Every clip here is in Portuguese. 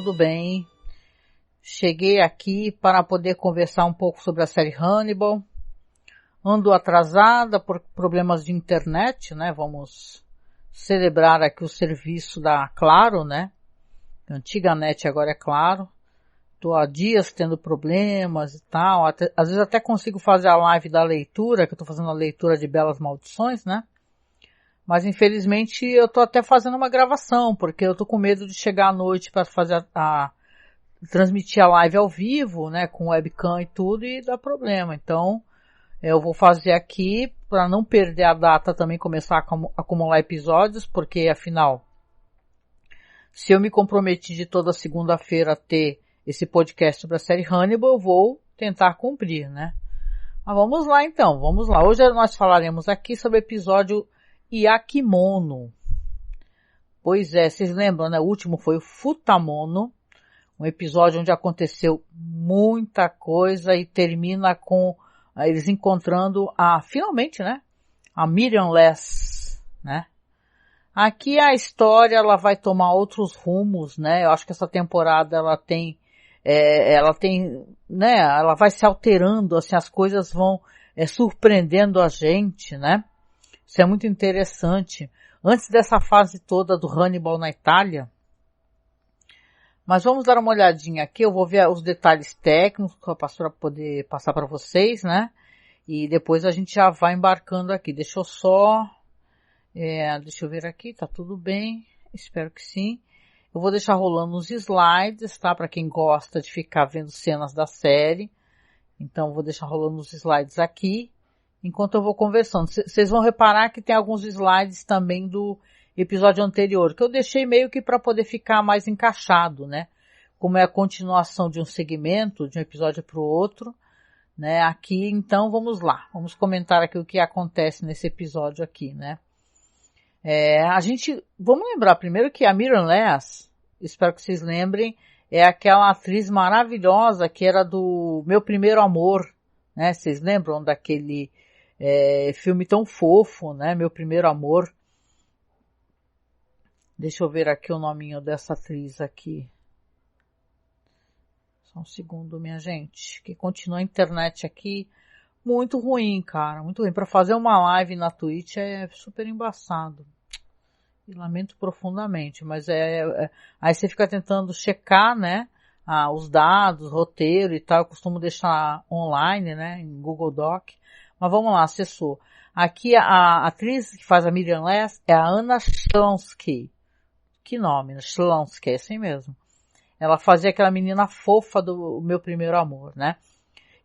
tudo bem? Cheguei aqui para poder conversar um pouco sobre a série Hannibal. Ando atrasada por problemas de internet, né? Vamos celebrar aqui o serviço da Claro, né? A antiga net agora é Claro. Tô há dias tendo problemas e tal. Às vezes até consigo fazer a live da leitura, que eu tô fazendo a leitura de Belas Maldições, né? Mas infelizmente eu tô até fazendo uma gravação, porque eu tô com medo de chegar à noite para fazer transmitir a live ao vivo, né, com webcam e tudo, e dar problema. Então, eu vou fazer aqui para não perder a data também, começar a acumular episódios, porque afinal, se eu me comprometi de toda segunda-feira a ter esse podcast sobre a série Hannibal, eu vou tentar cumprir, né? Mas vamos lá então, vamos lá. Hoje nós falaremos aqui sobre o episódio Yakimono. Pois é, vocês lembram, né? O último foi o Futamono, um episódio onde aconteceu muita coisa e termina com eles encontrando finalmente, né? A Miriam Less, né? Aqui a história, ela vai tomar outros rumos, né? Eu acho que essa temporada ela tem, né? Ela vai se alterando, assim, as coisas vão surpreendendo a gente, né? Isso é muito interessante. Antes dessa fase toda do Hannibal na Itália, mas vamos dar uma olhadinha aqui, eu vou ver os detalhes técnicos para poder passar para vocês, né? E depois a gente já vai embarcando aqui. Deixa eu ver aqui, tá tudo bem, espero que sim. Eu vou deixar rolando os slides, tá? Para quem gosta de ficar vendo cenas da série. Então vou deixar rolando os slides aqui, enquanto eu vou conversando. Vocês vão reparar que tem alguns slides também do episódio anterior, que eu deixei meio que para poder ficar mais encaixado, né? Como é a continuação de um segmento, de um episódio para o outro, né? Aqui, então, vamos lá. Vamos comentar aqui o que acontece nesse episódio aqui, né? Vamos lembrar primeiro que a Miriam Less, espero que vocês lembrem, é aquela atriz maravilhosa que era do Meu Primeiro Amor, né? Vocês lembram daquele filme tão fofo, né? Meu Primeiro Amor. Deixa eu ver aqui o nominho dessa atriz aqui. Só um segundo, minha gente. Que continua a internet aqui. Muito ruim, cara. Muito ruim. Para fazer uma live na Twitch é super embaçado. E lamento profundamente. Mas aí você fica tentando checar, né? Os dados, roteiro e tal. Eu costumo deixar online, né? Em Google Doc. Mas vamos lá, acessou. Aqui a atriz que faz a Miriam Less é a Anna Chlonsky. Que nome, né? Chlonsky, é assim mesmo. Ela fazia aquela menina fofa do Meu Primeiro Amor, né?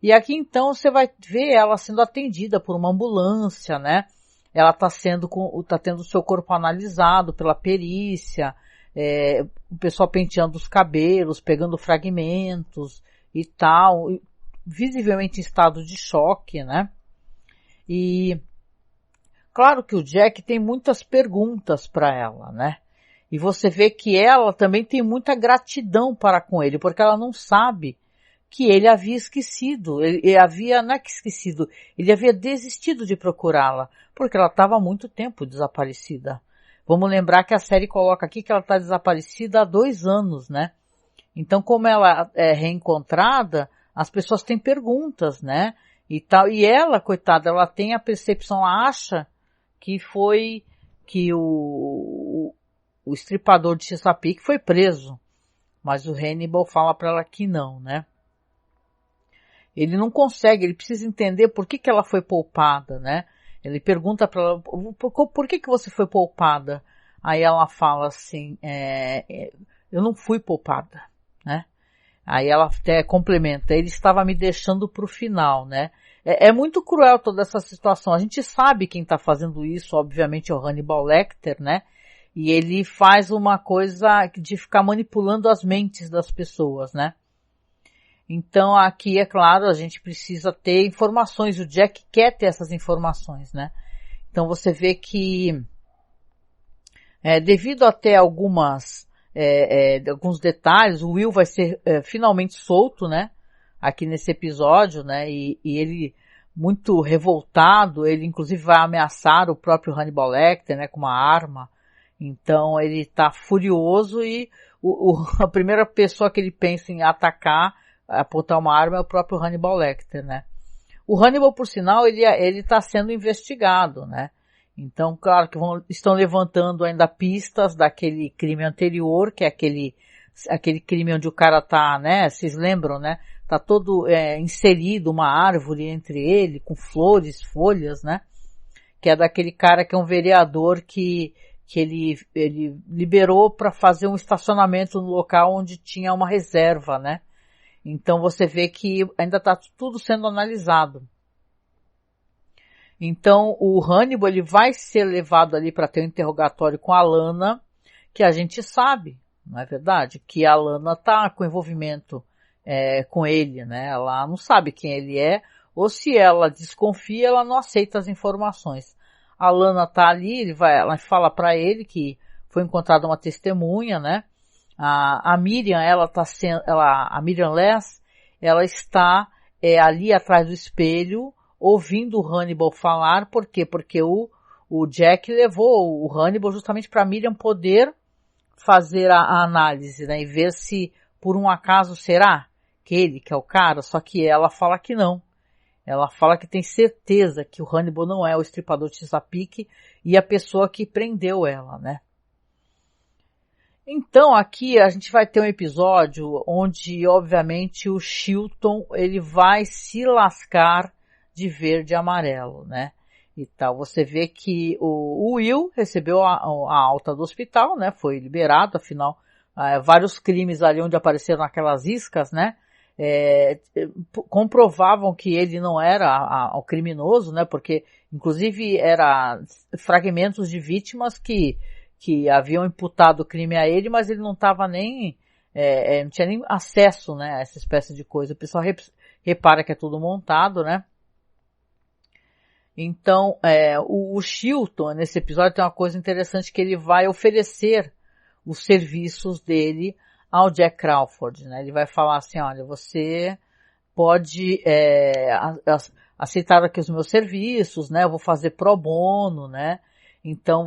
E aqui então você vai ver ela sendo atendida por uma ambulância, né? Ela tá tendo o seu corpo analisado pela perícia, o pessoal penteando os cabelos, pegando fragmentos e tal, visivelmente em estado de choque, né? E claro que o Jack tem muitas perguntas para ela, né? E você vê que ela também tem muita gratidão para com ele, porque ela não sabe que ele havia esquecido. Não é que esquecido, ele havia desistido de procurá-la, porque ela estava há muito tempo desaparecida. Vamos lembrar que a série coloca aqui que ela está desaparecida há 2 anos, né? Então, como ela é reencontrada, as pessoas têm perguntas, né? E tal. E ela, coitada, ela tem a percepção, ela acha que foi que o estripador de Chesapeake foi preso, mas o Hannibal fala para ela que não, né? Ele não consegue, ele precisa entender por que ela foi poupada, né? Ele pergunta para ela, por que você foi poupada? Aí ela fala assim, eu não fui poupada, né? Aí ela até complementa, ele estava me deixando pro final, né? É muito cruel toda essa situação. A gente sabe quem está fazendo isso, obviamente é o Hannibal Lecter, né? E ele faz uma coisa de ficar manipulando as mentes das pessoas, né? Então aqui, é claro, a gente precisa ter informações. O Jack quer ter essas informações, né? Então você vê que, devido até alguns detalhes, o Will vai ser finalmente solto, né? Aqui nesse episódio, né? E ele, muito revoltado, ele inclusive vai ameaçar o próprio Hannibal Lecter, né? Com uma arma. Então ele tá furioso e a primeira pessoa que ele pensa em atacar, apontar uma arma, é o próprio Hannibal Lecter, né? O Hannibal, por sinal, ele tá sendo investigado, né? Então, claro que estão levantando ainda pistas daquele crime anterior, que é aquele crime onde o cara tá, né? Vocês lembram, né? Tá todo inserido uma árvore entre ele, com flores, folhas, né? Que é daquele cara que é um vereador que ele liberou para fazer um estacionamento no local onde tinha uma reserva, né? Então você vê que ainda está tudo sendo analisado. Então o Hannibal ele vai ser levado ali para ter um interrogatório com a Lana, que a gente sabe, não é verdade? Que a Lana tá com envolvimento com ele, né? Ela não sabe quem ele é, ou se ela desconfia, ela não aceita as informações. A Lana tá ali, ela fala para ele que foi encontrada uma testemunha, né? A Miriam, a Miriam Less, ela está ali atrás do espelho, ouvindo o Hannibal falar. Por quê? Porque o Jack levou o Hannibal justamente para Miriam poder fazer a análise, né? E ver se por um acaso será que ele que é o cara, só que ela fala que não. Ela fala que tem certeza que o Hannibal não é o estripador de Chesapeake e a pessoa que prendeu ela, né? Então aqui a gente vai ter um episódio onde, obviamente, o Chilton ele vai se lascar de verde e amarelo, né? E tal. Você vê que o Will recebeu a alta do hospital, né? Foi liberado, afinal, vários crimes ali onde apareceram aquelas iscas, né? Comprovavam que ele não era o criminoso, né? Porque, inclusive, era fragmentos de vítimas que haviam imputado o crime a ele, mas ele não estava nem, não tinha nem acesso, né, a essa espécie de coisa. O pessoal repara que é tudo montado, né? Então, o Chilton, nesse episódio, tem uma coisa interessante, que ele vai oferecer os serviços dele ao Jack Crawford, né? Ele vai falar assim, olha, você pode aceitar aqui os meus serviços, né? Eu vou fazer pro bono, né? Então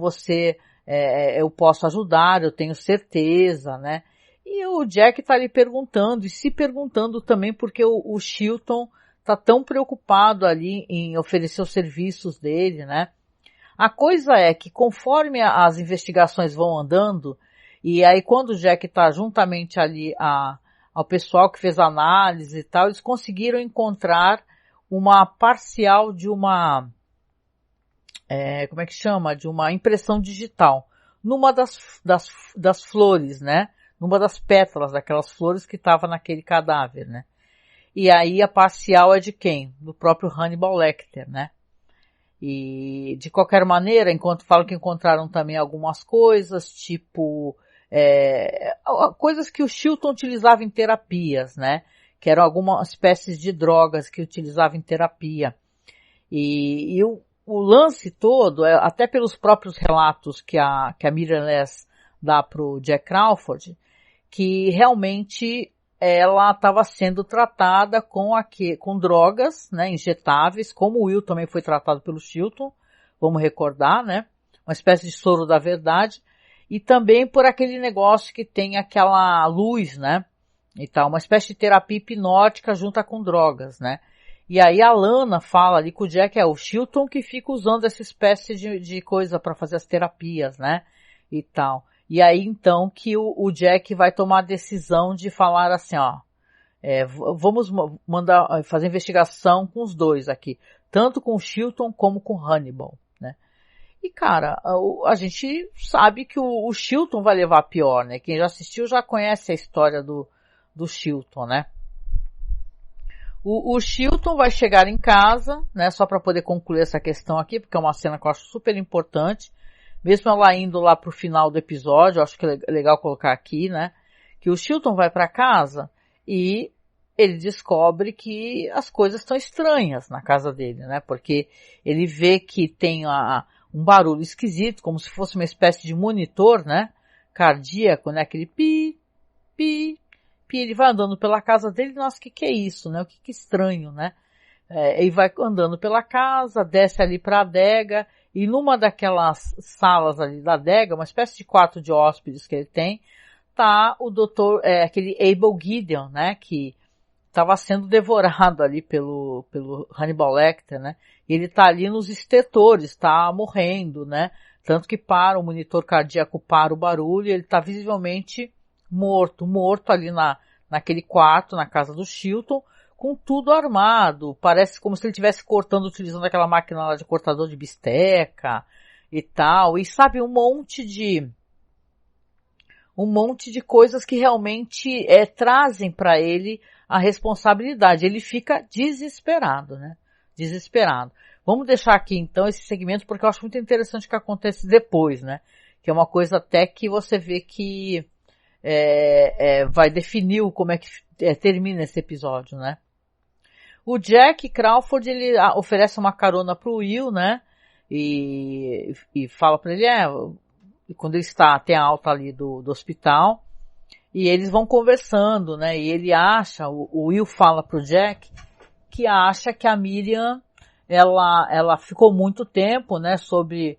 eu posso ajudar, eu tenho certeza, né? E o Jack tá ali perguntando, e se perguntando também porque o Chilton tá tão preocupado ali em oferecer os serviços dele, né? A coisa é que conforme as investigações vão andando, e aí quando o Jack tá juntamente ali ao pessoal que fez a análise e tal, eles conseguiram encontrar uma parcial de uma, como é que chama? De uma impressão digital. Numa das flores, né? Numa das pétalas daquelas flores que estava naquele cadáver, né? E aí a parcial é de quem? Do próprio Hannibal Lecter, né? E de qualquer maneira, enquanto falam que encontraram também algumas coisas, tipo, coisas que o Chilton utilizava em terapias, né? Que eram algumas espécies de drogas que utilizava em terapia. E o lance todo, até pelos próprios relatos que a Miriam Less dá pro Jack Crawford, que realmente ela estava sendo tratada com drogas, né, injetáveis, como o Will também foi tratado pelo Chilton, vamos recordar, né, uma espécie de soro da verdade, e também por aquele negócio que tem aquela luz, né, e tal, uma espécie de terapia hipnótica junto com drogas, né. E aí a Lana fala ali com o Jack, o Chilton que fica usando essa espécie de coisa para fazer as terapias, né, e tal. E aí então que o Jack vai tomar a decisão de falar assim, vamos mandar fazer investigação com os dois aqui, tanto com o Chilton como com o Hannibal, né. E cara, a gente sabe que o Chilton vai levar a pior, né, quem já assistiu já conhece a história do Chilton, né. O Chilton vai chegar em casa, né, só para poder concluir essa questão aqui, porque é uma cena que eu acho super importante, mesmo ela indo lá pro final do episódio, eu acho que é legal colocar aqui, né, que o Chilton vai para casa e ele descobre que as coisas estão estranhas na casa dele, né, porque ele vê que tem um barulho esquisito, como se fosse uma espécie de monitor, né, cardíaco, né, aquele pi, pi, pi, ele vai andando pela casa dele, nossa, que é isso, né, o que estranho, né, ele vai andando pela casa, desce ali pra adega, e numa daquelas salas ali da adega, uma espécie de quarto de hóspedes que ele tem, tá o doutor, aquele Abel Gideon, né, que estava sendo devorado ali pelo Hannibal Lecter, né, e ele tá ali nos estertores, tá morrendo, né, tanto que para o monitor cardíaco, para o barulho, ele tá visivelmente morto ali naquele quarto, na casa do Chilton, com tudo armado, parece como se ele estivesse cortando, utilizando aquela máquina lá de cortador de bisteca e tal, e sabe, um monte de coisas que realmente trazem para ele a responsabilidade. Ele fica desesperado, né? Desesperado. Vamos deixar aqui então esse segmento porque eu acho muito interessante o que acontece depois, né? Que é uma coisa até que você vê que vai definir como é que termina esse episódio, né? O Jack Crawford, ele oferece uma carona pro Will, né? E fala para ele, quando ele tem a alta ali do hospital, e eles vão conversando, né? E ele acha, o Will fala pro Jack, que acha que a Miriam, ela ficou muito tempo, né? Sob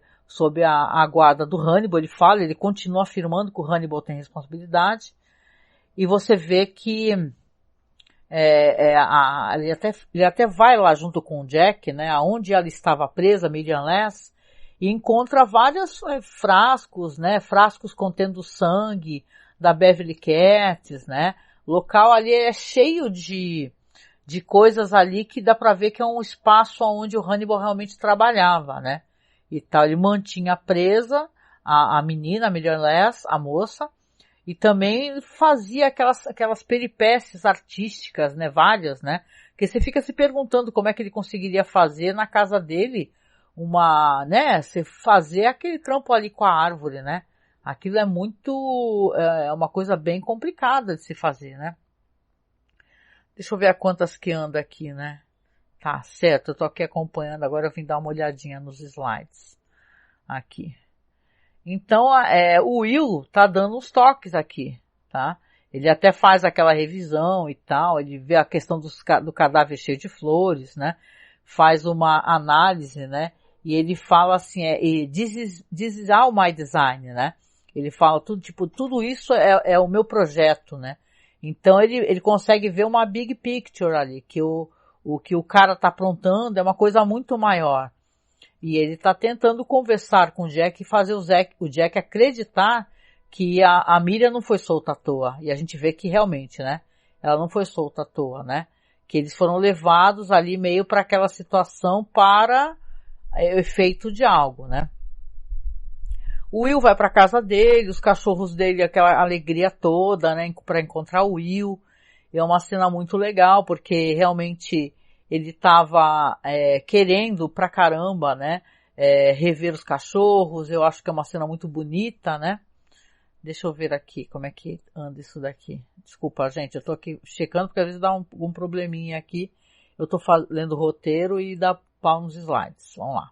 a guarda do Hannibal, ele continua afirmando que o Hannibal tem responsabilidade, e você vê que ele até vai lá junto com o Jack, né, aonde ela estava presa, Miriam Less, e encontra vários frascos, né, frascos contendo sangue da Beverly Cats, né, o local ali é cheio de coisas ali que dá pra ver que é um espaço onde o Hannibal realmente trabalhava, né, e tal, ele mantinha presa a menina, a Miriam Less, a moça, e também fazia aquelas peripécias artísticas, né, várias, né, que você fica se perguntando como é que ele conseguiria fazer na casa dele você fazer aquele trampo ali com a árvore, né, aquilo é uma coisa bem complicada de se fazer, né. Deixa eu ver a quantas que anda aqui, né. Tá, certo, eu tô aqui acompanhando, agora eu vim dar uma olhadinha nos slides. Aqui. Então, o Will tá dando uns toques aqui, tá? Ele até faz aquela revisão e tal, ele vê a questão do cadáver cheio de flores, né? Faz uma análise, né? E ele fala assim, this is all my design, né? Ele fala tudo isso é o meu projeto, né? Então ele consegue ver uma big picture ali, que o que o cara tá aprontando é uma coisa muito maior. E ele tá tentando conversar com o Jack e fazer o Jack acreditar que a Miriam não foi solta à toa. E a gente vê que realmente, né? Ela não foi solta à toa, né? Que eles foram levados ali meio para aquela situação para o efeito de algo, né? O Will vai para casa dele, os cachorros dele, aquela alegria toda, né? Para encontrar o Will. É uma cena muito legal, porque realmente ele estava querendo pra caramba, né, rever os cachorros. Eu acho que é uma cena muito bonita, né. Deixa eu ver aqui como é que anda isso daqui. Desculpa, gente, eu tô aqui checando porque às vezes dá um probleminha aqui. Eu tô lendo o roteiro e dá pau nos slides. Vamos lá.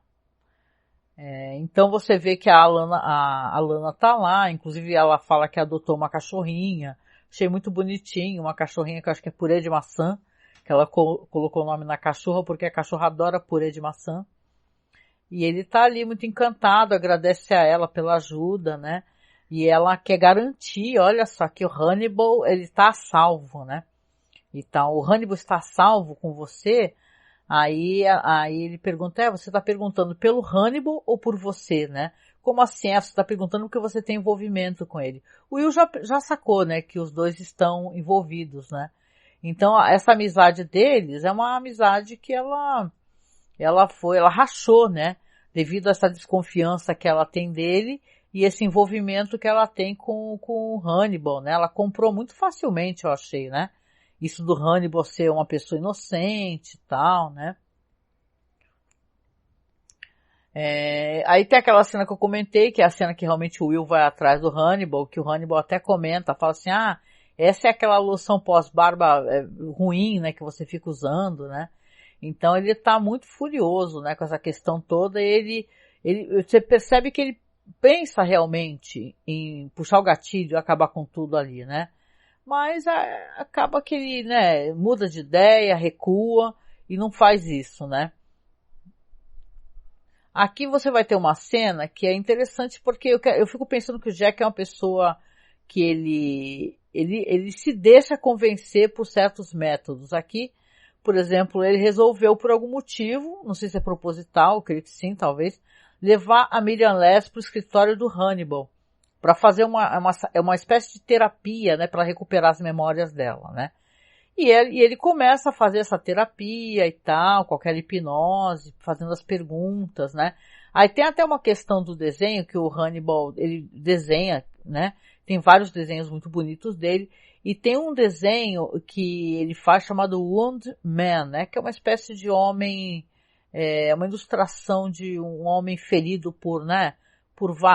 Então você vê que a Lana tá lá, inclusive ela fala que adotou uma cachorrinha. Achei muito bonitinho, uma cachorrinha que eu acho que é purê de maçã, que ela colocou o nome na cachorra porque a cachorra adora purê de maçã. E ele tá ali muito encantado, agradece a ela pela ajuda, né? E ela quer garantir, olha só, que o Hannibal, ele tá a salvo, né? Então, o Hannibal está a salvo com você? Aí ele pergunta, você tá perguntando pelo Hannibal ou por você, né? Como assim? Você tá perguntando porque você tem envolvimento com ele. O Will já sacou, né? Que os dois estão envolvidos, né? Então, essa amizade deles é uma amizade que ela rachou, né? Devido a essa desconfiança que ela tem dele e esse envolvimento que ela tem com o Hannibal, né? Ela comprou muito facilmente, eu achei, né? Isso do Hannibal ser uma pessoa inocente e tal, né? Aí tem aquela cena que eu comentei, que é a cena que realmente o Will vai atrás do Hannibal, que o Hannibal até comenta, fala assim, essa é aquela loção pós-barba ruim, né, que você fica usando, né? Então ele tá muito furioso, né, com essa questão toda, você percebe que ele pensa realmente em puxar o gatilho e acabar com tudo ali, né? Mas acaba que ele, né, muda de ideia, recua e não faz isso, né? Aqui você vai ter uma cena que é interessante porque eu fico pensando que o Jack é uma pessoa que ele se deixa convencer por certos métodos. Aqui, por exemplo, ele resolveu por algum motivo, não sei se é proposital, creio que sim, talvez, levar a Miriam Less para o escritório do Hannibal, para fazer uma espécie de terapia, né, para recuperar as memórias dela, né. E ele começa a fazer essa terapia e tal, com aquela hipnose, fazendo as perguntas, né. Aí tem até uma questão do desenho, que o Hannibal, ele desenha, né, tem vários desenhos muito bonitos dele, e tem um desenho que ele faz chamado Wound Man, né, que é uma espécie de homem, uma ilustração de um homem ferido por, né,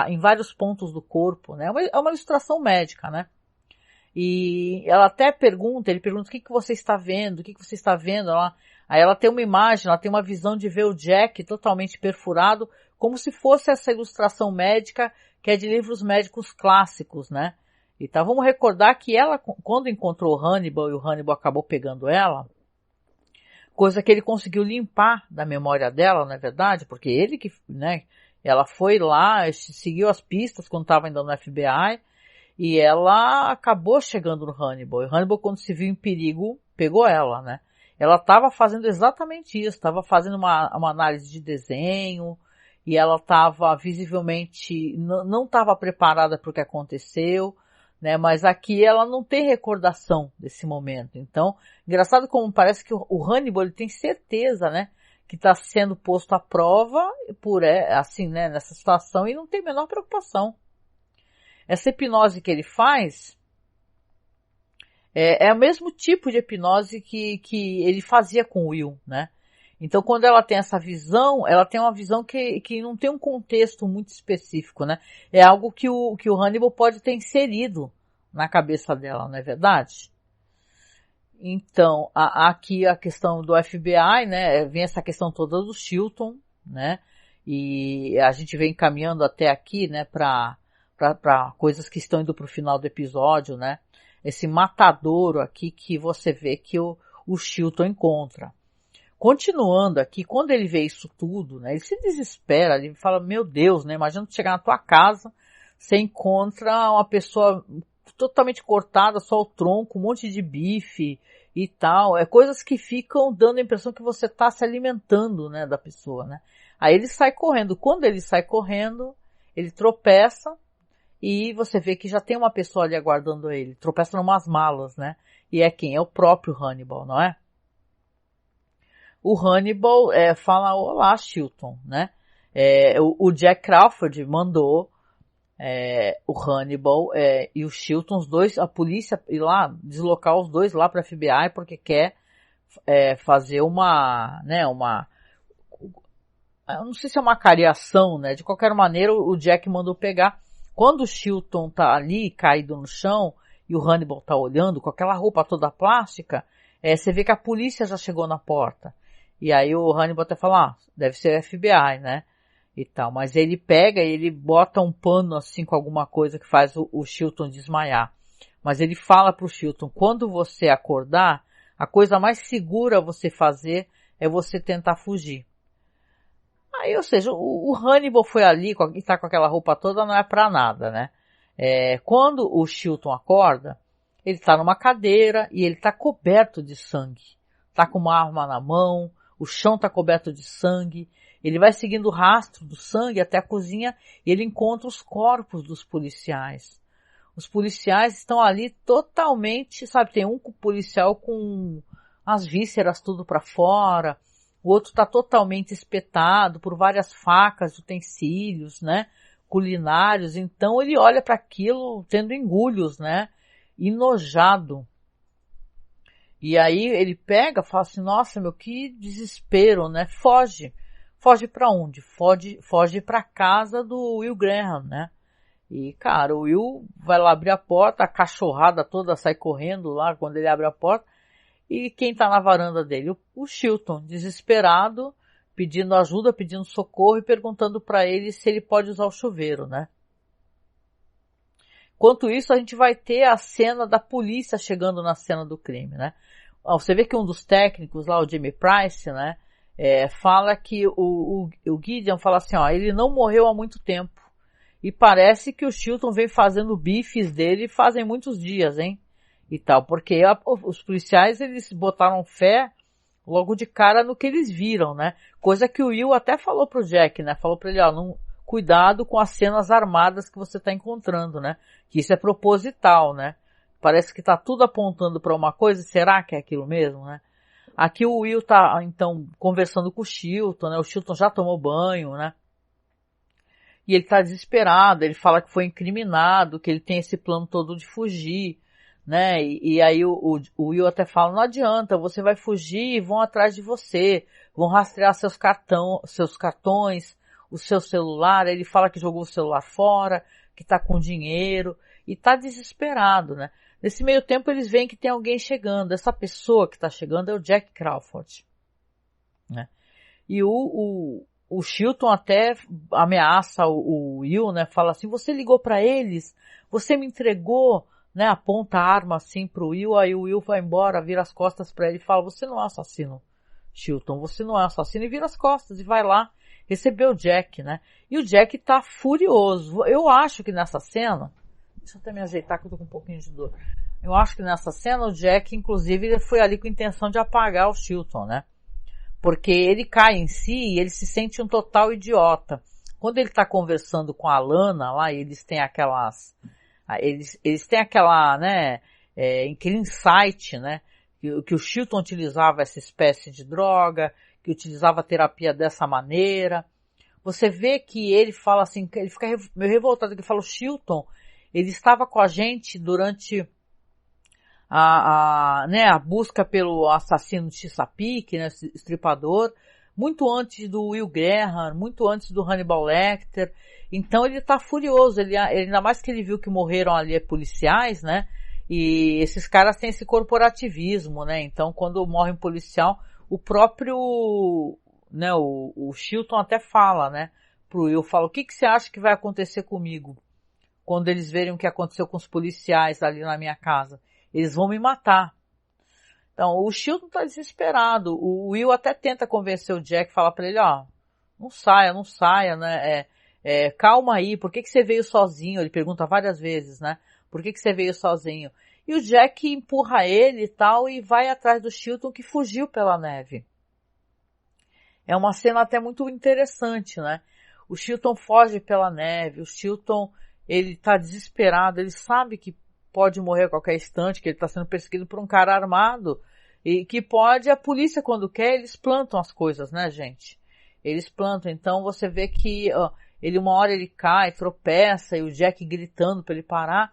em vários pontos do corpo, né, é uma ilustração médica, né. E ela até pergunta, ele pergunta o que você está vendo, o que você está vendo, aí ela tem uma imagem, ela tem uma visão de ver o Jack totalmente perfurado, como se fosse essa ilustração médica que é de livros médicos clássicos, né? Então vamos recordar que ela, quando encontrou o Hannibal e o Hannibal acabou pegando ela, coisa que ele conseguiu limpar da memória dela, não é verdade? Porque ele que, né, ela foi lá, seguiu as pistas quando estava ainda no FBI, e ela acabou chegando no Hannibal. E o Hannibal, quando se viu em perigo, pegou ela, né? Ela estava fazendo exatamente isso, estava fazendo uma análise de desenho, e ela estava visivelmente, não estava preparada para o que aconteceu, né? Mas aqui ela não tem recordação desse momento. Então, engraçado como parece que o Hannibal, ele tem certeza, né, que está sendo posto à prova assim, né, nessa situação, e não tem a menor preocupação. Essa hipnose que ele faz é o mesmo tipo de hipnose que ele fazia com o Will, né? Então, quando ela tem essa visão, ela tem uma visão que não tem um contexto muito específico, né? É algo que o Hannibal pode ter inserido na cabeça dela, não é verdade? Então, aqui a questão do FBI, né? Vem essa questão toda do Chilton, né? E a gente vem caminhando até aqui, né? Para coisas que estão indo para o final do episódio, né? Esse matadouro aqui que você vê que o Chilton encontra. Continuando aqui, quando ele vê isso tudo, né? Ele se desespera, ele fala, meu Deus, né? Imagina tu chegar na tua casa, você encontra uma pessoa totalmente cortada, só o tronco, um monte de bife e tal. É coisas que ficam dando a impressão que você está se alimentando, né? Da pessoa, né? Aí ele sai correndo. Quando ele sai correndo, ele tropeça, e você vê que já tem uma pessoa ali aguardando ele. Tropeça em umas malas, né? E é quem? É o próprio Hannibal, não é? O Hannibal fala, olá, Chilton, né? O Jack Crawford mandou o Hannibal e o Chilton, os dois, a polícia ir lá, deslocar os dois lá para a FBI, porque quer fazer eu não sei se é uma cariação, né? De qualquer maneira, o Jack mandou pegar. Quando o Chilton tá ali, caído no chão, e o Hannibal tá olhando, com aquela roupa toda plástica, você vê que a polícia já chegou na porta. E aí o Hannibal até fala, deve ser o FBI, né? E tal. Mas ele pega e ele bota um pano assim com alguma coisa que faz o Chilton desmaiar. Mas ele fala pro Chilton, quando você acordar, a coisa mais segura a você fazer é você tentar fugir. Aí, ou seja, o Hannibal foi ali e tá com aquela roupa toda, não é pra nada, né? Quando o Chilton acorda, ele tá numa cadeira e ele tá coberto de sangue. Tá com uma arma na mão, o chão tá coberto de sangue. Ele vai seguindo o rastro do sangue até a cozinha e ele encontra os corpos dos policiais. Os policiais estão ali totalmente, sabe, tem um policial com as vísceras tudo pra fora, o outro está totalmente espetado por várias facas, utensílios, né, culinários. Então ele olha para aquilo tendo engulhos, né, enojado. E aí ele pega, fala assim, nossa, meu, que desespero, né, foge. Foge para onde? Foge para casa do Will Graham, né. E, cara, o Will vai lá abrir a porta, a cachorrada toda sai correndo lá quando ele abre a porta. E quem tá na varanda dele? O Chilton, desesperado, pedindo ajuda, pedindo socorro e perguntando para ele se ele pode usar o chuveiro, né? Enquanto isso, a gente vai ter a cena da polícia chegando na cena do crime, né? Você vê que um dos técnicos lá, o Jamie Price, né? Fala que o Gideon fala assim, ó, ele não morreu há muito tempo. E parece que o Chilton vem fazendo bifes dele fazem muitos dias, hein? E tal, porque os policiais, eles botaram fé logo de cara no que eles viram, né? Coisa que o Will até falou pro Jack, né? Falou pra ele, ó, não, cuidado com as cenas armadas que você tá encontrando, né? Que isso é proposital, né? Parece que tá tudo apontando para uma coisa, será que é aquilo mesmo, né? Aqui o Will tá, então, conversando com o Chilton, né? O Chilton já tomou banho, né? E ele tá desesperado, ele fala que foi incriminado, que ele tem esse plano todo de fugir, né? E aí o Will até fala, não adianta, você vai fugir e vão atrás de você, vão rastrear seus cartões, o seu celular. Ele fala que jogou o celular fora, que tá com dinheiro, e tá desesperado, né? Nesse meio tempo eles veem que tem alguém chegando. Essa pessoa que está chegando é o Jack Crawford, né? E o Chilton até ameaça o Will, né? Fala assim, você ligou para eles? Você me entregou, né? Aponta a arma assim pro Will, aí o Will vai embora, vira as costas para ele e fala, você não é assassino, Chilton, você não é assassino, e vira as costas e vai lá receber o Jack, né? E o Jack tá furioso. Eu acho que nessa cena, deixa eu até me ajeitar que eu tô com um pouquinho de dor. Eu acho que nessa cena o Jack, inclusive, ele foi ali com a intenção de apagar o Chilton, né? Porque ele cai em si e ele se sente um total idiota. Quando ele tá conversando com a Lana lá, eles têm aquelas, eles têm aquela, né, aquele insight, né, que o Chilton utilizava essa espécie de droga, que utilizava a terapia dessa maneira. Você vê que ele fala assim, ele fica meio revoltado, ele fala, o Chilton, ele estava com a gente durante a busca pelo assassino de Chesapeake, né, estripador, muito antes do Will Graham, muito antes do Hannibal Lecter. Então ele tá furioso, ele ainda mais que ele viu que morreram ali policiais, né, e esses caras têm esse corporativismo, né, então quando morre um policial, o próprio, né, o Chilton até fala, né, pro Will, fala, o que você acha que vai acontecer comigo quando eles verem o que aconteceu com os policiais ali na minha casa? Eles vão me matar. Então, o Chilton tá desesperado. O Will até tenta convencer o Jack, fala pra ele, ó, não saia, né, calma aí, por que você veio sozinho? Ele pergunta várias vezes, né, por que você veio sozinho? E o Jack empurra ele e tal, e vai atrás do Chilton que fugiu pela neve. É uma cena até muito interessante, né? O Chilton foge pela neve, o Chilton, ele tá desesperado, ele sabe que pode morrer a qualquer instante, que ele está sendo perseguido por um cara armado, e que pode, a polícia quando quer, eles plantam as coisas, né, gente? Eles plantam, então você vê que ele uma hora ele cai, tropeça, e o Jack gritando para ele parar,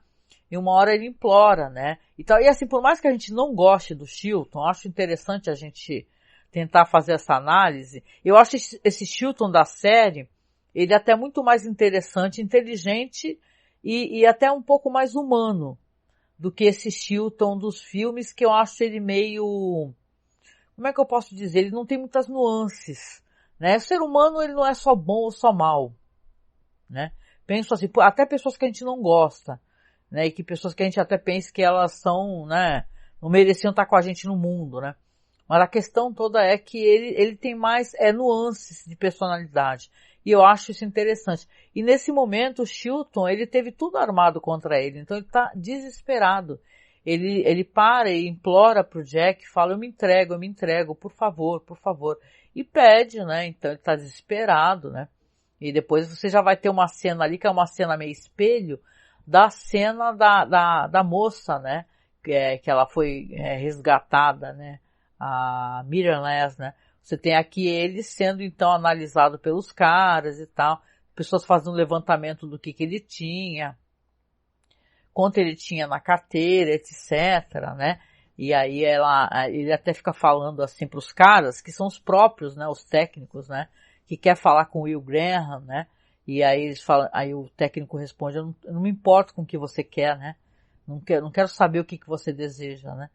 e uma hora ele implora, né? E assim, por mais que a gente não goste do Chilton, acho interessante a gente tentar fazer essa análise, eu acho esse Chilton da série, ele é até muito mais interessante, inteligente, e até um pouco mais humano do que esse Chilton dos filmes, que eu acho ele meio, como é que eu posso dizer, ele não tem muitas nuances, né? O ser humano, ele não é só bom ou só mal, né? Penso assim, até pessoas que a gente não gosta, né? E que pessoas que a gente até pensa que elas são, né? Não mereciam estar com a gente no mundo, né? Mas a questão toda é que ele tem mais, nuances de personalidade. E eu acho isso interessante. E nesse momento o Chilton, ele teve tudo armado contra ele. Então ele tá desesperado. Ele para e implora pro Jack, fala, eu me entrego, por favor, por favor. E pede, né? Então ele tá desesperado, né? E depois você já vai ter uma cena ali, que é uma cena meio espelho, da cena da moça, né? Que ela foi resgatada, né? A Miriam Less, né? Você tem aqui ele sendo então analisado pelos caras e tal, pessoas fazendo um levantamento do que ele tinha, quanto ele tinha na carteira, etc, né? E aí ele até fica falando assim pros caras, que são os próprios, né, os técnicos, né, que quer falar com o Will Graham, né? E aí eles falam, aí o técnico responde, eu não me importo com o que você quer, né? Não quero saber o que você deseja, né?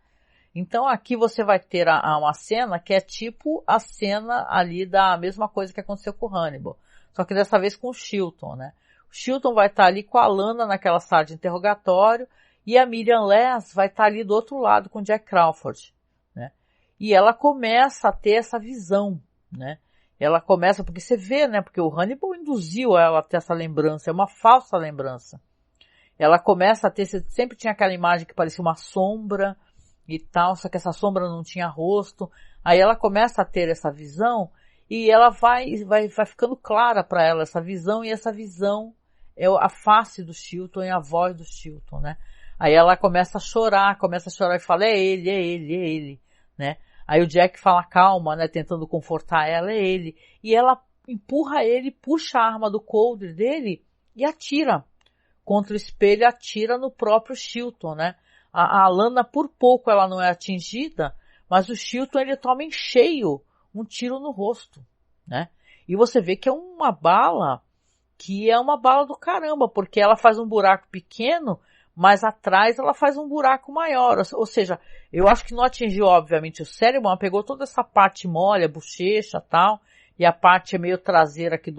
Então aqui você vai ter uma cena que é tipo a cena ali da mesma coisa que aconteceu com o Hannibal. Só que dessa vez com o Chilton, né? O Chilton vai estar ali com a Lana naquela sala de interrogatório e a Miriam Less vai estar ali do outro lado com o Jack Crawford, né? E ela começa a ter essa visão, né? ela começa, porque você vê, né, porque o Hannibal induziu ela a ter essa lembrança, é uma falsa lembrança. Ela começa a ter, sempre tinha aquela imagem que parecia uma sombra e tal, só que essa sombra não tinha rosto. Aí ela começa a ter essa visão e ela vai ficando clara para ela essa visão, e essa visão é a face do Chilton e a voz do Chilton, né? Aí ela começa a chorar e fala, é ele, né? Aí o Jack fala, calma, né, tentando confortar ela, é ele. E ela empurra ele, puxa a arma do coldre dele e atira contra o espelho, atira no próprio Chilton, né? A Lana, por pouco, ela não é atingida, mas o Chilton, ele toma em cheio um tiro no rosto, né? E você vê que é uma bala do caramba, porque ela faz um buraco pequeno, mas atrás ela faz um buraco maior. Ou seja, eu acho que não atingiu, obviamente, o cérebro, mas pegou toda essa parte mole, a bochecha e tal, e a parte meio traseira aqui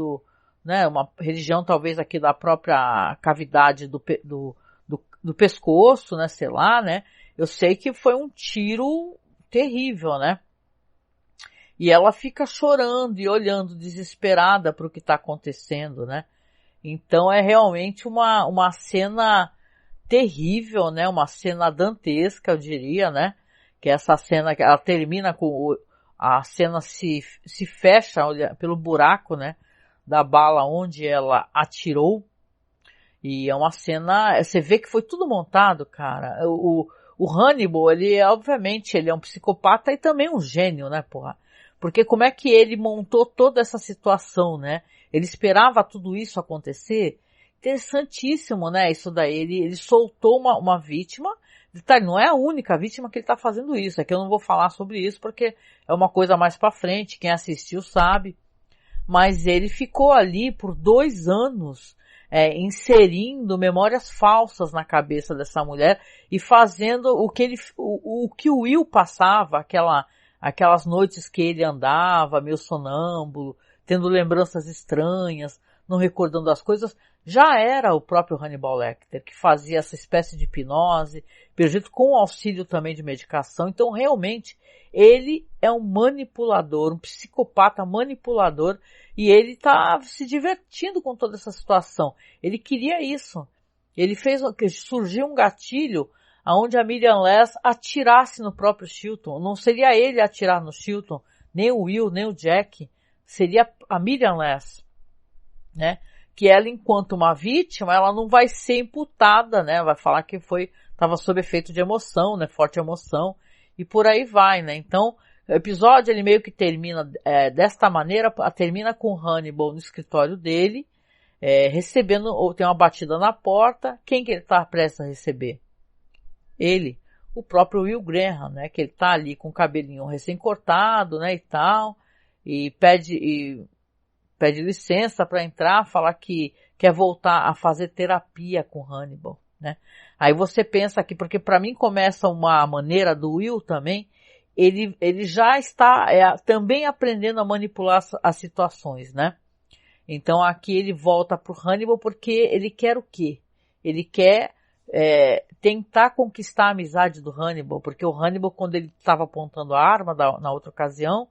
né, uma região talvez aqui da própria cavidade do pescoço, né, sei lá, né. Eu sei que foi um tiro terrível, né. E ela fica chorando e olhando desesperada para o que está acontecendo, né. Então é realmente uma cena terrível, né, uma cena dantesca, eu diria, né, que é essa cena que ela termina com a cena se fecha pelo buraco, né, da bala onde ela atirou, e é uma cena, você vê que foi tudo montado, cara. O Hannibal, obviamente, ele é um psicopata e também um gênio, né, porra? Porque como é que ele montou toda essa situação, né? Ele esperava tudo isso acontecer. Interessantíssimo, né, isso daí. Ele soltou uma vítima. Detalhe, não é a única vítima que ele tá fazendo isso. É que eu não vou falar sobre isso porque é uma coisa mais pra frente. Quem assistiu sabe. Mas ele ficou ali por 2 anos, inserindo memórias falsas na cabeça dessa mulher e fazendo o que o Will passava, aquelas noites que ele andava meio sonâmbulo, tendo lembranças estranhas, não recordando as coisas. Já era o próprio Hannibal Lecter que fazia essa espécie de hipnose, pelo jeito com auxílio também de medicação. Então realmente ele é um manipulador, um psicopata manipulador, e ele tá se divertindo com toda essa situação. Ele queria isso. Ele fez que surgiu um gatilho aonde a Miriam Lass atirasse no próprio Chilton. Não seria ele atirar no Chilton, nem o Will, nem o Jack. Seria a Miriam Lass, né? Que ela, enquanto uma vítima, ela não vai ser imputada, né? Vai falar que estava sob efeito de emoção, né? Forte emoção. E por aí vai, né? Então, o episódio, ele meio que termina desta maneira, termina com o Hannibal no escritório dele, recebendo, ou tem uma batida na porta. Quem que ele está prestes a receber? Ele, o próprio Will Graham, né? Que ele tá ali com o cabelinho recém-cortado, né? E tal, e pede licença para entrar, falar que quer voltar a fazer terapia com Hannibal, né? Aí você pensa aqui, porque para mim começa uma maneira do Will também, ele já está também aprendendo a manipular as situações, né? Então aqui ele volta pro Hannibal porque ele quer o quê? Ele quer tentar conquistar a amizade do Hannibal, porque o Hannibal, quando ele estava apontando a arma na outra ocasião,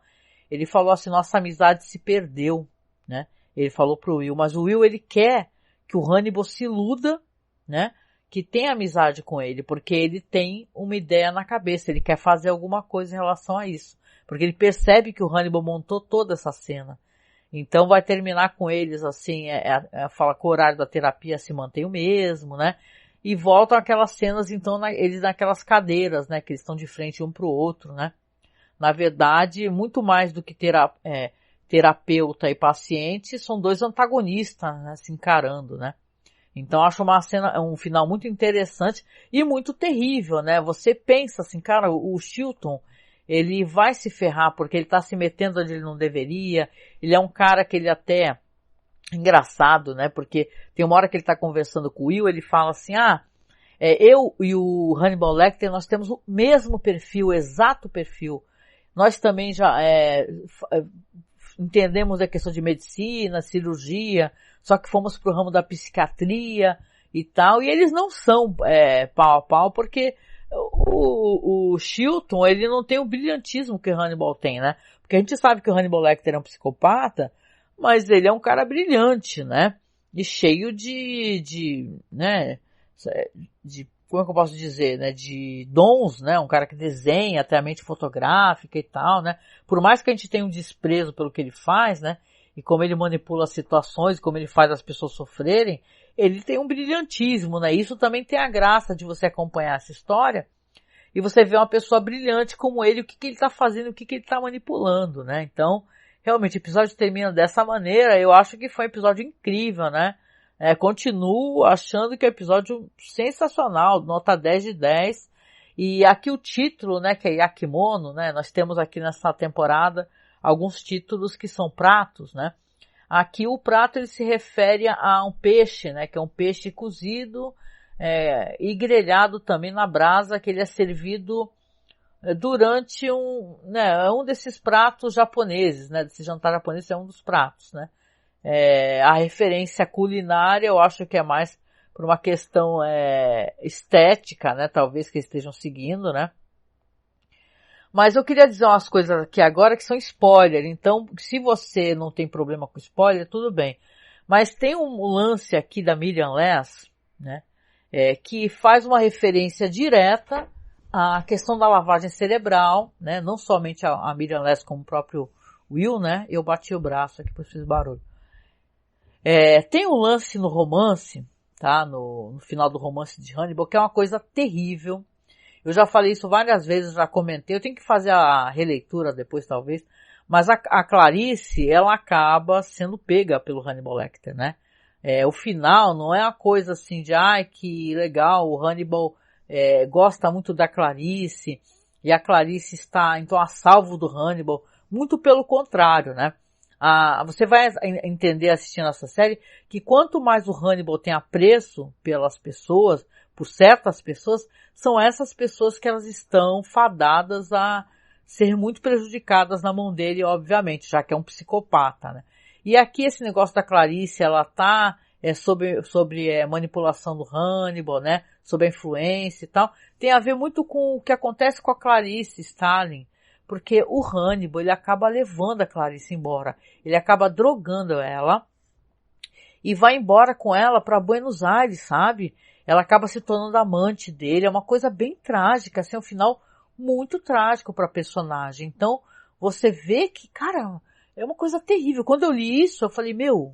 ele falou assim, nossa amizade se perdeu, né? Ele falou pro Will, mas o Will, ele quer que o Hannibal se iluda, né? Que tenha amizade com ele, porque ele tem uma ideia na cabeça, ele quer fazer alguma coisa em relação a isso, porque ele percebe que o Hannibal montou toda essa cena. Então vai terminar com eles assim, fala que o horário da terapia se mantém o mesmo, né? E voltam aquelas cenas, então, eles naquelas cadeiras, né? Que eles estão de frente um pro outro, né? Na verdade, muito mais do que terapeuta e paciente, são 2 antagonistas, né, se encarando, né? Então acho um final muito interessante e muito terrível, né? Você pensa assim, cara, o Chilton, ele vai se ferrar porque ele tá se metendo onde ele não deveria. Ele é um cara que ele até engraçado, né? Porque tem uma hora que ele tá conversando com o Will, ele fala assim, eu e o Hannibal Lecter, nós temos o mesmo perfil, o exato perfil. Nós também já entendemos a questão de medicina, cirurgia, só que fomos pro ramo da psiquiatria e tal, e eles não são pau a pau, porque o Chilton, ele não tem o brilhantismo que o Hannibal tem, né? Porque a gente sabe que o Hannibal Lecter é um psicopata, mas ele é um cara brilhante, né? E cheio né? Como é que eu posso dizer, né? De dons, né? Um cara que desenha, até a mente fotográfica e tal, né? Por mais que a gente tenha um desprezo pelo que ele faz, né? E como ele manipula as situações, como ele faz as pessoas sofrerem, ele tem um brilhantismo, né? Isso também tem a graça de você acompanhar essa história e você ver uma pessoa brilhante como ele, o que ele está fazendo, o que ele está manipulando, né? Então, realmente, o episódio termina dessa maneira, eu acho que foi um episódio incrível, né? Continuo achando que é um episódio sensacional, nota 10 de 10. E aqui o título, né, que é Yakimono, né? Nós temos aqui nessa temporada alguns títulos que são pratos, né? Aqui o prato ele se refere a um peixe, né? Que é um peixe cozido e grelhado também na brasa, que ele é servido durante um desses pratos japoneses, né? Desse jantar japonês é um dos pratos, né? A referência culinária eu acho que é mais por uma questão estética, né? Talvez que eles estejam seguindo, né? Mas eu queria dizer umas coisas aqui agora que são spoiler, então se você não tem problema com spoiler, tudo bem. Mas tem um lance aqui da Miriam Less, né? Que faz uma referência direta à questão da lavagem cerebral, né? Não somente a Miriam Less como o próprio Will, né? Eu bati o braço aqui por esse barulho. Tem um lance no romance, tá? No final do romance de Hannibal, que é uma coisa terrível. Eu já falei isso várias vezes, já comentei. Eu tenho que fazer a releitura depois, talvez. Mas a Clarice, ela acaba sendo pega pelo Hannibal Lecter, né? O final não é uma coisa assim de, ai, que legal, o Hannibal gosta muito da Clarice, e a Clarice está, então, a salvo do Hannibal. Muito pelo contrário, né? Você vai entender assistindo essa série que quanto mais o Hannibal tem apreço pelas pessoas, por certas pessoas, são essas pessoas que elas estão fadadas a ser muito prejudicadas na mão dele, obviamente, já que é um psicopata, né? E aqui esse negócio da Clarice, ela tá sobre manipulação do Hannibal, né? Sobre a influência e tal. Tem a ver muito com o que acontece com a Clarice Starling, porque o Hannibal, ele acaba levando a Clarice embora. Ele acaba drogando ela e vai embora com ela para Buenos Aires, sabe? Ela acaba se tornando amante dele. É uma coisa bem trágica, assim, é um final muito trágico para a personagem. Então, você vê que, cara, é uma coisa terrível. Quando eu li isso, eu falei, meu,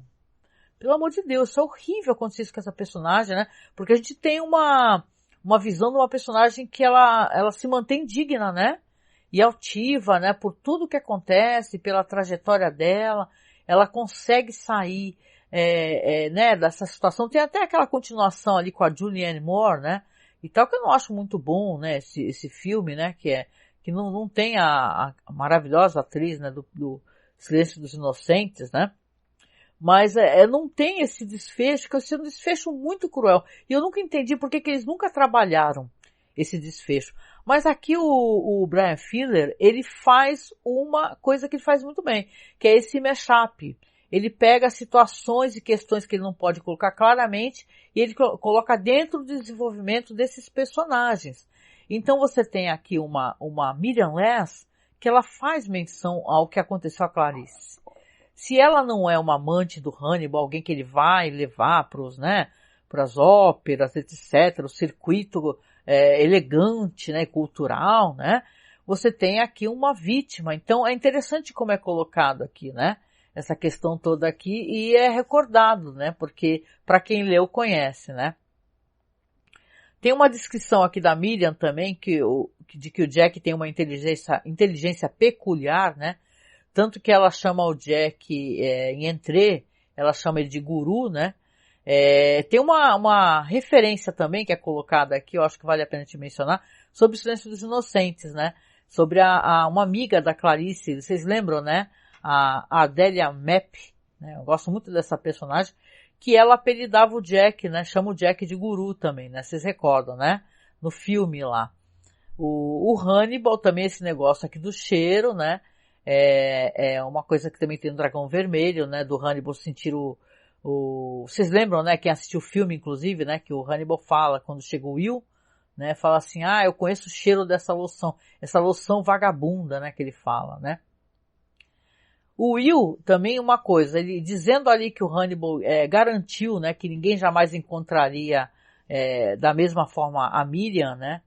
pelo amor de Deus, isso é horrível acontecer isso com essa personagem, né? Porque a gente tem uma visão de uma personagem que ela se mantém digna, né? E altiva, né? Por tudo que acontece, pela trajetória dela, ela consegue sair, né? Dessa situação. Tem até aquela continuação ali com a Julianne Moore, né? E tal, que eu não acho muito bom, né? Esse filme, né? Que não tem a maravilhosa atriz, né? Do Silêncio dos Inocentes, né? Mas não tem esse desfecho, que eu achei um desfecho muito cruel. E eu nunca entendi por que eles nunca trabalharam esse desfecho. Mas aqui o Bryan Fuller, ele faz uma coisa que ele faz muito bem, que é esse mashup. Ele pega situações e questões que ele não pode colocar claramente e ele coloca dentro do desenvolvimento desses personagens. Então você tem aqui uma Miriam Less que ela faz menção ao que aconteceu a Clarice. Se ela não é uma amante do Hannibal, alguém que ele vai levar pras óperas, etc., o circuito elegante, né, cultural, né, você tem aqui uma vítima. Então é interessante como é colocado aqui, né, essa questão toda aqui, e é recordado, né, porque para quem leu conhece, né. Tem uma descrição aqui da Miriam também, de que o Jack tem uma inteligência peculiar, né, tanto que ela chama o Jack em Entrée, ela chama ele de guru, né? Tem uma referência também que é colocada aqui, eu acho que vale a pena te mencionar, sobre o Silêncio dos Inocentes, né? Sobre uma amiga da Clarice, vocês lembram, né? A Adélia Mapp, né? Eu gosto muito dessa personagem, que ela apelidava o Jack, né? Chama o Jack de guru também, né? Vocês recordam, né? No filme lá. O Hannibal também, esse negócio aqui do cheiro, né? É uma coisa que também tem no Dragão Vermelho, né? Do Hannibal sentir vocês lembram, né? Quem assistiu o filme, inclusive, né? Que o Hannibal fala quando chega o Will, né? Fala assim, eu conheço o cheiro dessa loção, essa loção vagabunda, né, que ele fala, né? O Will, também uma coisa, ele dizendo ali que o Hannibal garantiu, né, que ninguém jamais encontraria da mesma forma a Miriam, né?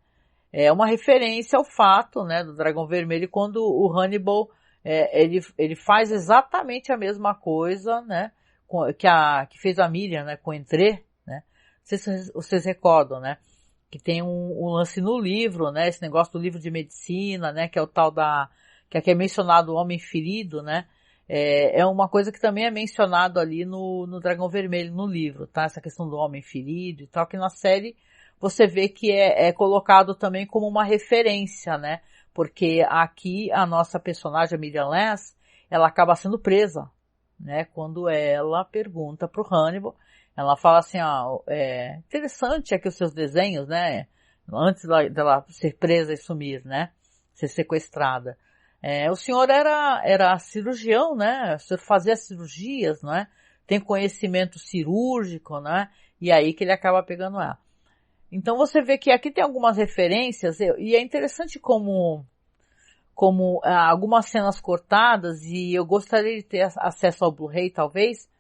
É uma referência ao fato, né, do Dragão Vermelho, quando o Hannibal, ele faz exatamente a mesma coisa, né, que fez a Miriam, né, com o Entrez, né? Não sei se vocês recordam, né? Que tem um lance no livro, né, esse negócio do livro de medicina, né, que é o tal que aqui é mencionado o homem ferido, né? É uma coisa que também é mencionado ali no Dragão Vermelho, no livro, tá? Essa questão do homem ferido e tal, que na série você vê que é colocado também como uma referência, né? Porque aqui a nossa personagem, a Miriam Lance, ela acaba sendo presa, né? Quando ela pergunta pro Hannibal, ela fala assim, interessante aqui os seus desenhos, né? Antes dela ser presa e sumir, né? Ser sequestrada. O senhor era cirurgião, né? O senhor fazia cirurgias, não é? Tem conhecimento cirúrgico, né? E aí que ele acaba pegando ela. Então você vê que aqui tem algumas referências, e é interessante como algumas cenas cortadas, e eu gostaria de ter acesso ao Blu-ray talvez,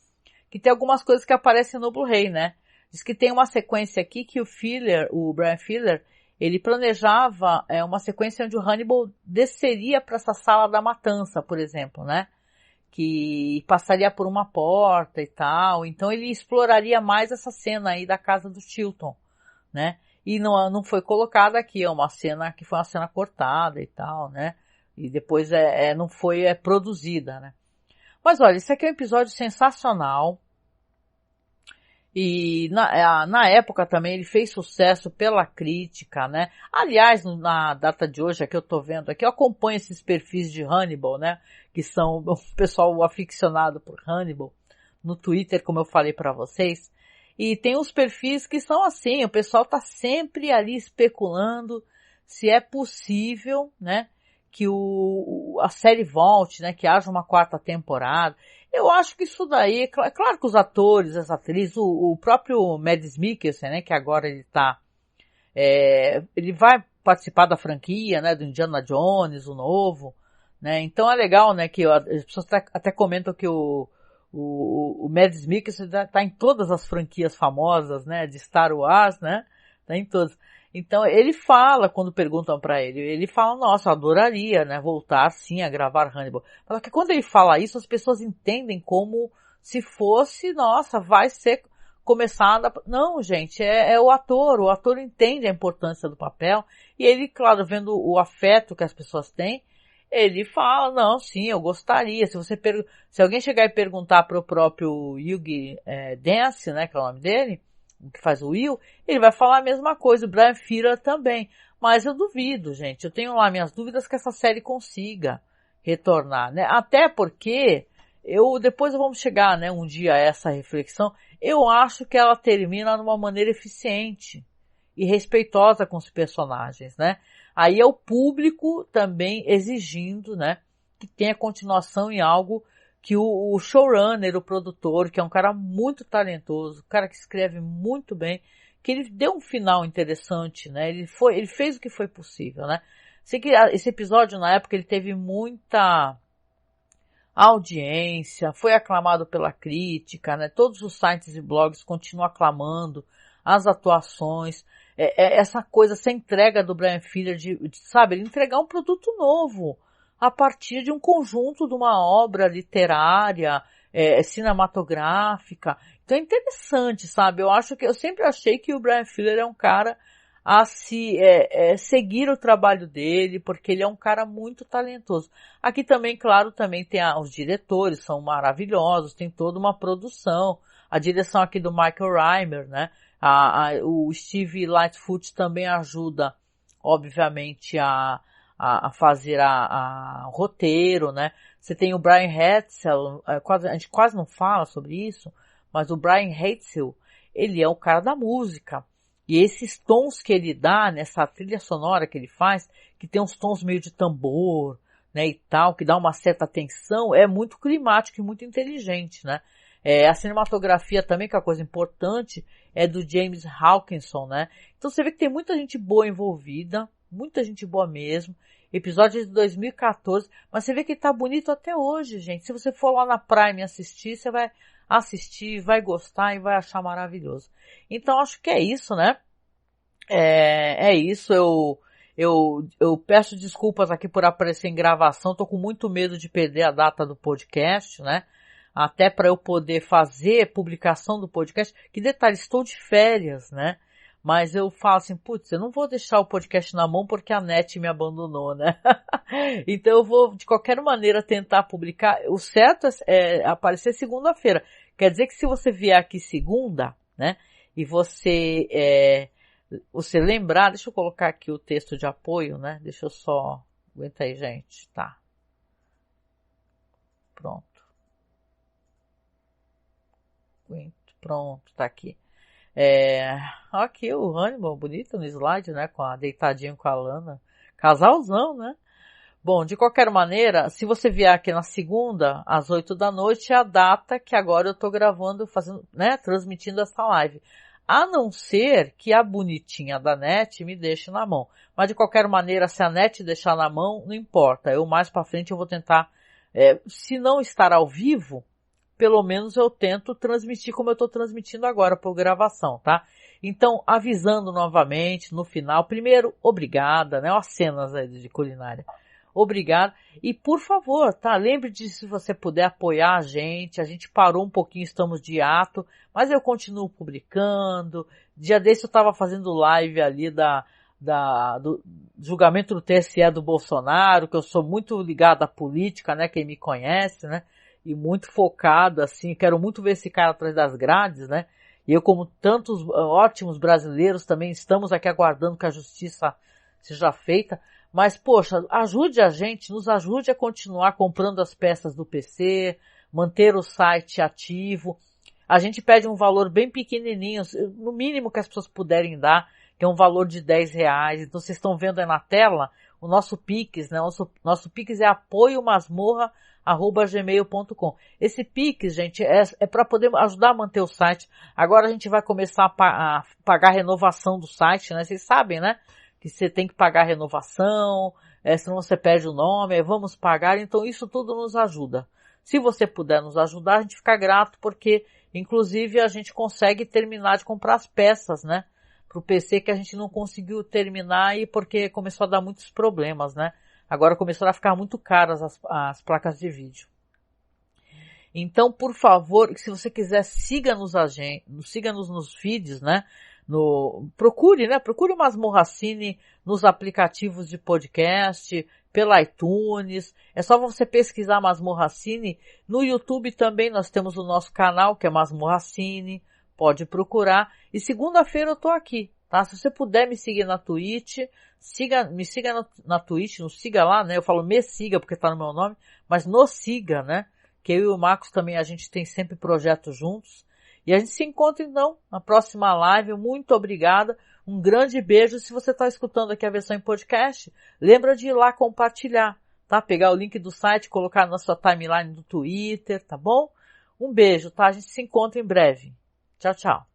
que tem algumas coisas que aparecem no Blu-ray, né? Diz que tem uma sequência aqui que o Brian Fuller, ele planejava uma sequência onde o Hannibal desceria para essa sala da matança, por exemplo, né? Que passaria por uma porta e tal. Então ele exploraria mais essa cena aí da casa do Chilton, né? E não foi colocada aqui, é uma cena que foi uma cena cortada e tal, né? E depois não foi produzida, né? Mas olha, esse aqui é um episódio sensacional. E na época também ele fez sucesso pela crítica, né? Aliás, na data de hoje, que eu tô vendo aqui, eu acompanho esses perfis de Hannibal, né? Que são o pessoal aficionado por Hannibal, no Twitter, como eu falei para vocês. E tem uns perfis que são assim, o pessoal tá sempre ali especulando se é possível, né? Que a série volte, né? Que haja uma quarta temporada. Eu acho que isso daí, é claro que os atores, as atrizes, o próprio Mads Mikkelsen, né, que agora ele vai participar da franquia, né, do Indiana Jones, o novo, né, então é legal, né, que as pessoas até comentam que o Mads Mikkelsen tá em todas as franquias famosas, né, de Star Wars, né, tá em todas. Então ele fala, quando perguntam pra ele fala, nossa, eu adoraria, né, voltar sim a gravar Hannibal. Só que quando ele fala isso, as pessoas entendem como se fosse, nossa, vai ser começada. Não, gente, é o ator entende a importância do papel, e ele, claro, vendo o afeto que as pessoas têm, ele fala, não, sim, eu gostaria. Se alguém chegar e perguntar pro próprio Hugh Dance, né, que é o nome dele, que faz o Will, ele vai falar a mesma coisa, o Brian Fuller também. Mas eu duvido, gente. Eu tenho lá minhas dúvidas que essa série consiga retornar, né? Até porque depois vamos chegar, né, um dia a essa reflexão. Eu acho que ela termina de uma maneira eficiente e respeitosa com os personagens, né? Aí é o público também exigindo, né, que tenha continuação em algo que o showrunner, o produtor, que é um cara muito talentoso, um cara que escreve muito bem, que ele deu um final interessante, né? Ele fez o que foi possível, né? Sei que esse episódio, na época, ele teve muita audiência, foi aclamado pela crítica, né? Todos os sites e blogs continuam aclamando as atuações, essa coisa, essa entrega do Brian Fuller sabe, ele entregar um produto novo, a partir de um conjunto de uma obra literária, cinematográfica. Então é interessante, sabe? Eu sempre achei que o Brian Fuller é um cara a seguir o trabalho dele, porque ele é um cara muito talentoso. Aqui também, claro, também tem os diretores, são maravilhosos, tem toda uma produção. A direção aqui do Michael Rymer, né? O Steve Lightfoot também ajuda, obviamente, a fazer o roteiro, né? Você tem o Brian Hetzel, a gente quase não fala sobre isso, mas o Brian Hetzel, ele é o cara da música. E esses tons que ele dá nessa trilha sonora que ele faz, que tem uns tons meio de tambor, né, e tal, que dá uma certa tensão, é muito climático e muito inteligente, né? A cinematografia também, que é uma coisa importante, é do James Hawkinson, né? Então você vê que tem muita gente boa envolvida, muita gente boa mesmo. Episódio de 2014, mas você vê que tá bonito até hoje, gente. Se você for lá na Prime assistir, você vai assistir, vai gostar e vai achar maravilhoso. Então acho que é isso, né? É isso, eu peço desculpas aqui por aparecer em gravação, tô com muito medo de perder a data do podcast, né? Até para eu poder fazer publicação do podcast. Que detalhe, estou de férias, né? Mas eu falo assim, putz, eu não vou deixar o podcast na mão porque a NET me abandonou, né? Então eu vou, de qualquer maneira, tentar publicar. O certo é aparecer segunda-feira. Quer dizer que se você vier aqui segunda, né? E você lembrar, deixa eu colocar aqui o texto de apoio, né? Deixa eu só, aguenta aí, gente. Tá. Pronto. Pronto, tá aqui. Aqui o Hannibal, bonito no slide, né? Deitadinho com a Lana. Casalzão, né? Bom, de qualquer maneira, se você vier aqui na segunda, às 8 da noite, é a data que agora eu tô gravando, fazendo, né? Transmitindo essa live. A não ser que a bonitinha da NET me deixe na mão. Mas de qualquer maneira, se a NET deixar na mão, não importa. Eu mais pra frente eu vou tentar, se não estar ao vivo, pelo menos eu tento transmitir como eu estou transmitindo agora por gravação, tá? Então, avisando novamente, no final, primeiro, obrigada, né? As cenas aí de culinária. Obrigada. E, por favor, tá? Lembre de, se você puder, apoiar a gente parou um pouquinho, estamos de ato, mas eu continuo publicando. Dia desse eu estava fazendo live ali do julgamento do TSE do Bolsonaro, que eu sou muito ligado à política, né? Quem me conhece, né? E muito focado, assim, quero muito ver esse cara atrás das grades, né? E eu, como tantos ótimos brasileiros, também estamos aqui aguardando que a justiça seja feita. Mas, poxa, ajude a gente, nos ajude a continuar comprando as peças do PC, manter o site ativo. A gente pede um valor bem pequenininho, no mínimo que as pessoas puderem dar, que é um valor de R$10. Então, vocês estão vendo aí na tela o nosso Pix, né? Nosso Pix é apoiomasmorra@gmail.com. Esse Pix, gente, é para poder ajudar a manter o site. Agora a gente vai começar a pagar a renovação do site, né? Vocês sabem, né? Que você tem que pagar a renovação, senão você perde o nome, vamos pagar. Então isso tudo nos ajuda. Se você puder nos ajudar, a gente fica grato, porque inclusive a gente consegue terminar de comprar as peças, né? Pro PC que a gente não conseguiu terminar e porque começou a dar muitos problemas, né? Agora começaram a ficar muito caras as placas de vídeo. Então, por favor, se você quiser, siga-nos nos feeds, né? Procure o Masmorra Cine nos aplicativos de podcast, pela iTunes. É só você pesquisar Masmorra Cine. No YouTube também nós temos o nosso canal, que é Masmorra Cine. Pode procurar. E segunda-feira eu tô aqui, tá? Se você puder me seguir na Twitch, me siga na Twitch, nos siga lá, né? Eu falo me siga porque tá no meu nome, mas nos siga, né? Que eu e o Marcos também, a gente tem sempre projetos juntos. E a gente se encontra então na próxima live. Muito obrigada. Um grande beijo. Se você está escutando aqui a versão em podcast, lembra de ir lá compartilhar, tá? Pegar o link do site, colocar na sua timeline do Twitter, tá bom? Um beijo, tá? A gente se encontra em breve. Tchau, tchau.